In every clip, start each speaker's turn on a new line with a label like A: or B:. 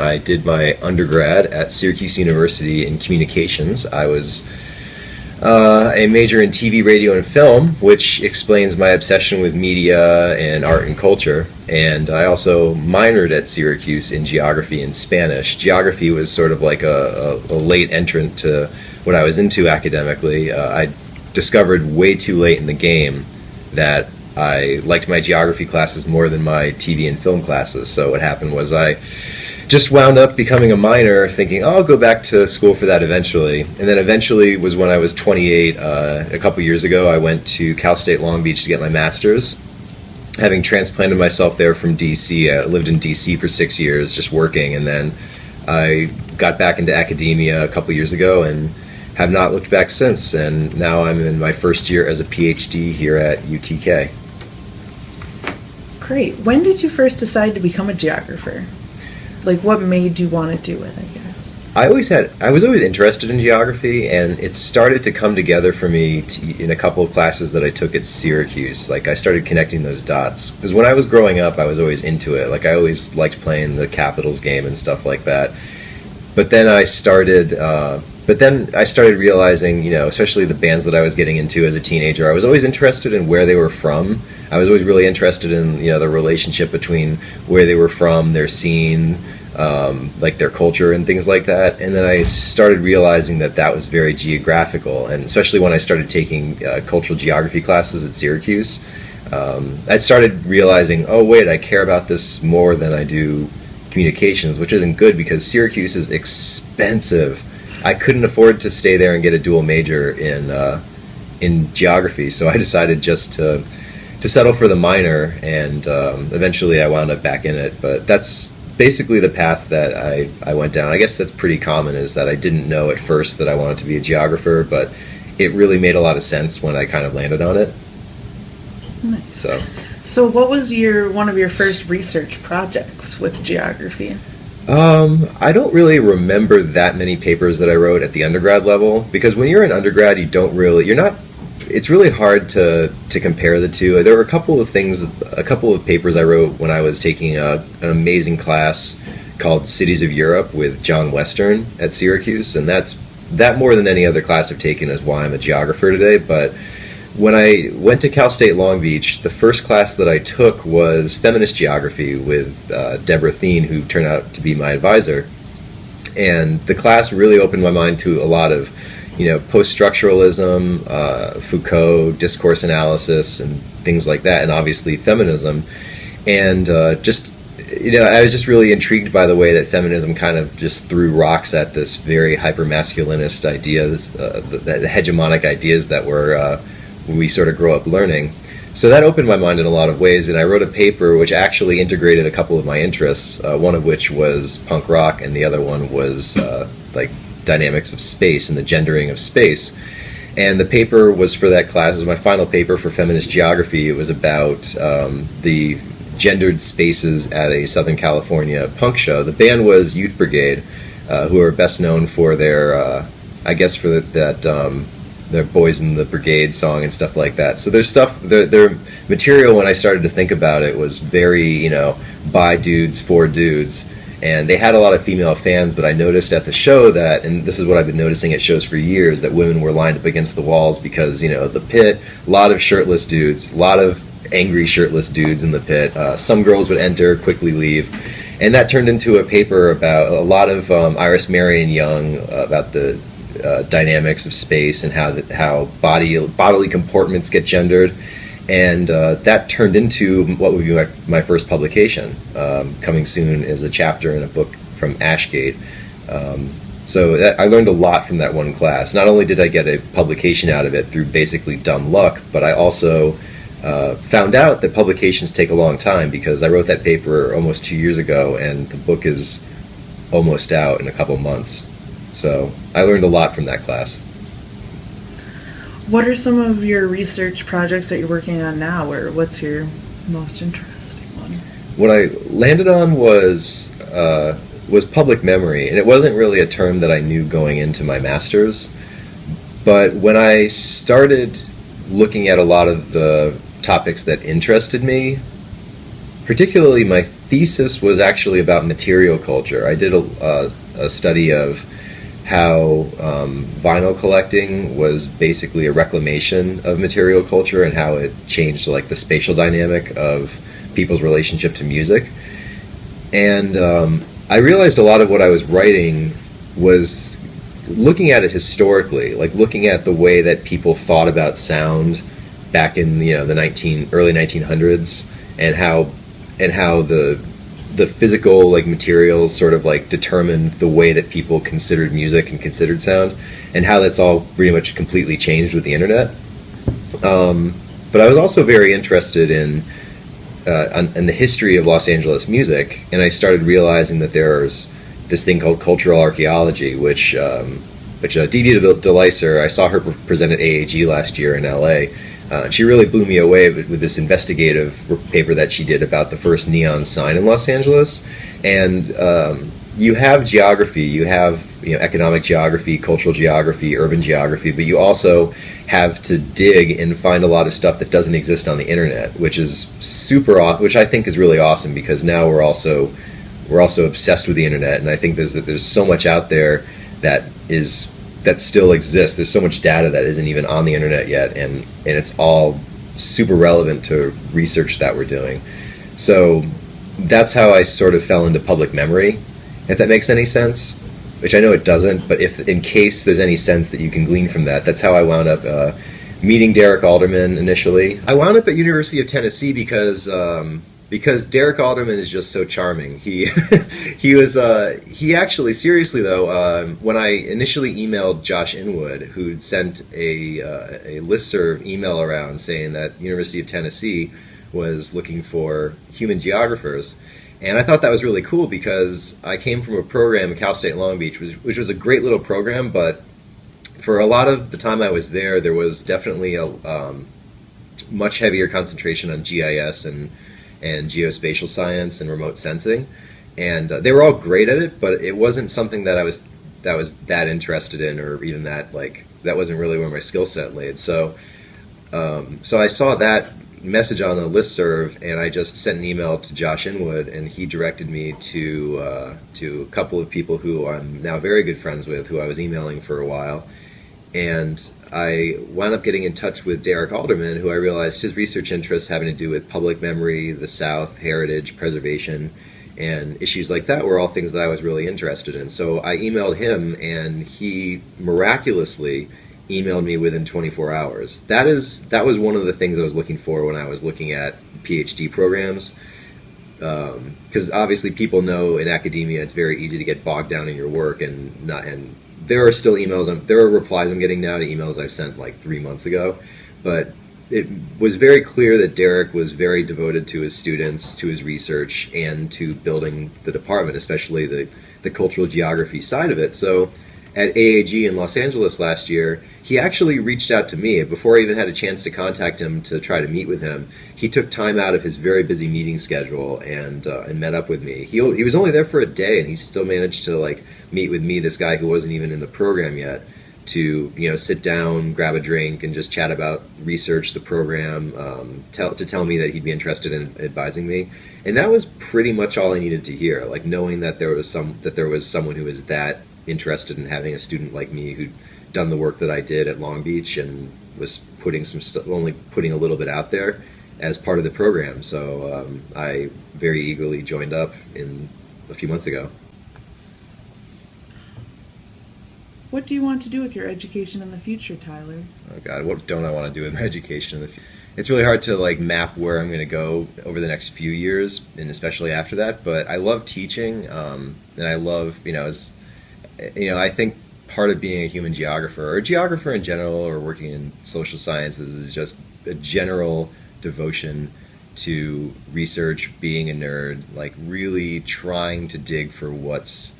A: I did my undergrad at Syracuse University in communications. I was a major in TV, radio, and film, which explains my obsession with media and art and culture. And I also minored at Syracuse in geography and Spanish. Geography was sort of like a late entrant to what I was into academically. I discovered way too late in the game that I liked my geography classes more than my TV and film classes. So what happened was I just wound up becoming a minor, thinking, oh, I'll go back to school for that eventually. And then eventually was when I was 28, a couple years ago, I went to Cal State Long Beach to get my master's. Having transplanted myself there from D.C., I lived in D.C. for 6 years just working, and then I got back into academia a couple years ago and have not looked back since. And now I'm in my first year as a PhD here at UTK.
B: Great. When did you first decide to become a geographer? Like, what made you want to do it, I guess?
A: I was always interested in geography, and it started to come together for me in a couple of classes that I took at Syracuse. Like, I started connecting those dots. Because when I was growing up, I was always into it. Like, I always liked playing the Capitals game and stuff like that. But then I started realizing, especially the bands that I was getting into as a teenager, I was always interested in where they were from. I was always really interested in, the relationship between where they were from, their scene, like their culture and things like that. And then I started realizing that was very geographical, and especially when I started taking cultural geography classes at Syracuse, I started realizing, oh wait, I care about this more than I do communications, which isn't good because Syracuse is expensive. I couldn't afford to stay there and get a dual major in geography, so I decided just to settle for the minor, and eventually I wound up back in it. But that's basically the path that I went down. I guess that's pretty common, is that I didn't know at first that I wanted to be a geographer, but it really made a lot of sense when I kind of landed on it.
B: Nice. So what was one of your first research projects with geography?
A: I don't really remember that many papers that I wrote at the undergrad level, because when you're an undergrad, it's really hard to compare the two. There were a couple of papers I wrote when I was taking an amazing class called Cities of Europe with John Western at Syracuse, and that more than any other class I've taken is why I'm a geographer today. But when I went to Cal State Long Beach, the first class that I took was feminist geography with Deborah Thien, who turned out to be my advisor. And the class really opened my mind to a lot of, post-structuralism, Foucault, discourse analysis, and things like that, and obviously feminism. And I was just really intrigued by the way that feminism kind of just threw rocks at this very hyper-masculinist ideas, the hegemonic ideas that we sort of grow up learning. So that opened my mind in a lot of ways, and I wrote a paper which actually integrated a couple of my interests, one of which was punk rock, and the other one was dynamics of space and the gendering of space. And the paper was for that class. It was my final paper for feminist geography. It was about the gendered spaces at a Southern California punk show. The band was Youth Brigade, who are best known for their their Boys in the Brigade song and stuff like that. So their material, when I started to think about it, was very, by dudes, for dudes. And they had a lot of female fans, but I noticed at the show that, and this is what I've been noticing at shows for years, that women were lined up against the walls because, the pit, a lot of shirtless dudes, a lot of angry shirtless dudes in the pit. Some girls would enter, quickly leave. And that turned into a paper about a lot of Iris Marion Young, about the dynamics of space and how bodily comportments get gendered. And that turned into what would be my first publication, coming soon as a chapter in a book from Ashgate. I learned a lot from that one class. Not only did I get a publication out of it through basically dumb luck, but I also found out that publications take a long time, because I wrote that paper almost 2 years ago, and the book is almost out in a couple months. So I learned a lot from that class.
B: What are some of your research projects that you're working on now, or what's your most interesting one?
A: What I landed on was public memory, and it wasn't really a term that I knew going into my master's. But when I started looking at a lot of the topics that interested me, Particularly, my thesis was actually about material culture. I did a study of how vinyl collecting was basically a reclamation of material culture and how it changed like the spatial dynamic of people's relationship to music. And I realized a lot of what I was writing was looking at it historically, like looking at the way that people thought about sound back in the early 1900s, and how the physical like materials sort of like determined the way that people considered music and considered sound, and how that's all pretty much completely changed with the internet. But I was also very interested in the history of Los Angeles music, and I started realizing that there's this thing called cultural archaeology, which Didi DeLicer, I saw her present at AAG last year in LA. She really blew me away with this investigative paper that she did about the first neon sign in Los Angeles. And you have geography, you have economic geography, cultural geography, urban geography, but you also have to dig and find a lot of stuff that doesn't exist on the internet, which is which I think is really awesome, because now we're also obsessed with the internet, and I think there's so much out there that still exists. There's so much data that isn't even on the internet yet, and it's all super relevant to research that we're doing. So that's how I sort of fell into public memory, if that makes any sense, which I know it doesn't, but if in case there's any sense that you can glean from that, that's how I wound up meeting Derek Alderman initially. I wound up at University of Tennessee because Derek Alderman is just so charming. He actually, seriously though, when I initially emailed Josh Inwood, who'd sent a listserv email around saying that University of Tennessee was looking for human geographers, and I thought that was really cool because I came from a program at Cal State Long Beach, which was a great little program, but for a lot of the time I was there was definitely a much heavier concentration on GIS and geospatial science and remote sensing, and they were all great at it, but it wasn't something that I was that interested in, or even that wasn't really where my skill set laid. So I saw that message on the listserv, and I just sent an email to Josh Inwood, and he directed me to a couple of people who I'm now very good friends with, who I was emailing for a while, and I wound up getting in touch with Derek Alderman, who I realized his research interests having to do with public memory, the South, heritage, preservation, and issues like that were all things that I was really interested in. So I emailed him, and he miraculously emailed me within 24 hours. That was one of the things I was looking for when I was looking at PhD programs, because obviously people know in academia it's very easy to get bogged down in your work, and there are still there are replies I'm getting now to emails I've sent like 3 months ago, but it was very clear that Derek was very devoted to his students, to his research, and to building the department, especially the cultural geography side of it. So at AAG in Los Angeles last year, he actually reached out to me before I even had a chance to contact him to try to meet with him. He took time out of his very busy meeting schedule and met up with me. He was only there for a day, and he still managed to meet with me, this guy who wasn't even in the program yet, to sit down, grab a drink, and just chat about research, the program, to tell me that he'd be interested in advising me. And that was pretty much all I needed to hear. Knowing that there was someone who was that interested in having a student like me who'd done the work that I did at Long Beach and was only putting a little bit out there as part of the program. So I very eagerly joined up a few months ago.
B: What do you want to do with your education in the future, Tyler?
A: Oh God, what don't I want to do with my education in the future? It's really hard to map where I'm going to go over the next few years, and especially after that. But I love teaching, and I love I think part of being a human geographer, or a geographer in general, or working in social sciences, is just a general devotion to research, being a nerd, really trying to dig for what's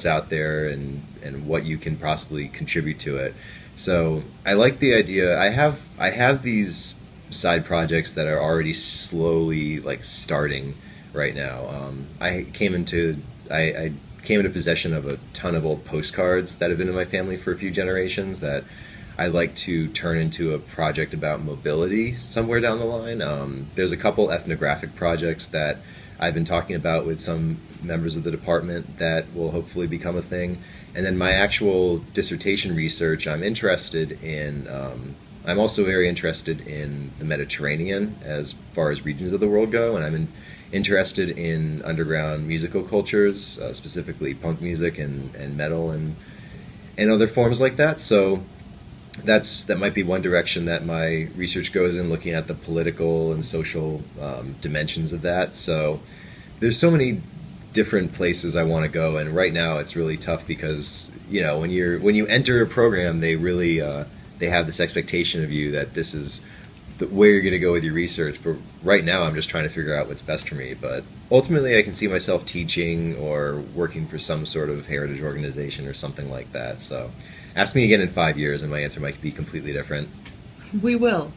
A: out there and what you can possibly contribute to it. So I like the idea. I have these side projects that are already slowly starting right now. I came into possession of a ton of old postcards that have been in my family for a few generations that I'd like to turn into a project about mobility somewhere down the line. There's a couple ethnographic projects that I've been talking about with some members of the department that will hopefully become a thing. And then my actual dissertation research, I'm interested in, I'm also very interested in the Mediterranean as far as regions of the world go, and I'm interested in underground musical cultures, specifically punk music and metal and other forms like that. So that might be one direction that my research goes in, looking at the political and social dimensions of that. So there's so many different places I want to go, and right now it's really tough because when you enter a program, they really they have this expectation of you that this is where you're going to go with your research. But right now I'm just trying to figure out what's best for me. But ultimately I can see myself teaching or working for some sort of heritage organization or something like that. So ask me again in 5 years and my answer might be completely different.
B: We will.